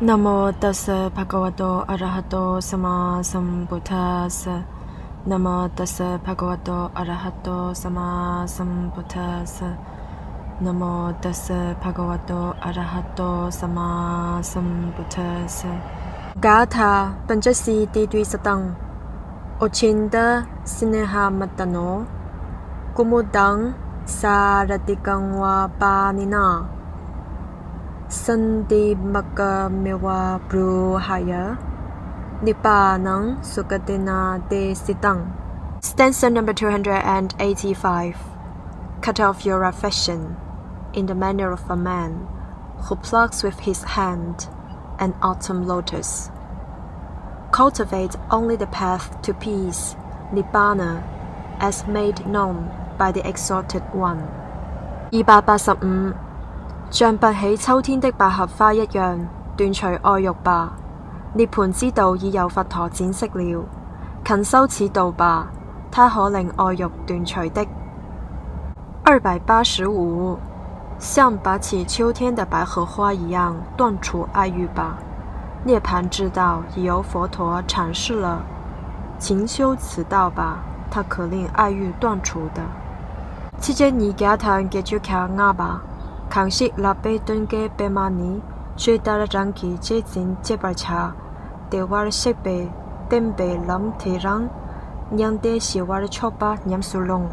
นะโมตัสสะภะคะวะโตอะระหะโตสัมมาสัมพุทธัสสะนะโมตัสสะภะคะวะโตอะระหะโตสัมมาสัมพุทธัสสะนะโมตัสสะภะคะวะโตอะระหะโตสัมมาสัมพุทธัสสะGatha Panchasi Satang Ochinda Sinehamatano Kumudang Saratikang wa Panina Sandi Makamewa Bruhaya Nipanang Sukatina de Sitang. Stanza number 285. Cut off your affection in the manner of a man who plucks with his hand an autumn lotus. Cultivate only the path to peace, Nibbana, as made known by the Exalted One. 285像拔起秋天的百合花一樣，斷除愛欲吧。涅槃之道已由佛陀展釋了，勤修此道吧，它可令愛欲斷除的。285像拔起秋天的百合花一樣斷除愛欲吧。涅槃之道已由佛陀闡釋了，勤修此道吧，它可令愛欲斷除的。七隻尼迦坦嘅住卡亞吧。康息拉貝頓嘅貝瑪尼，最大的rangi接近接巴查，德瓦的設備，登貝林提讓，讓的是瓦的錯吧，念蘇龍。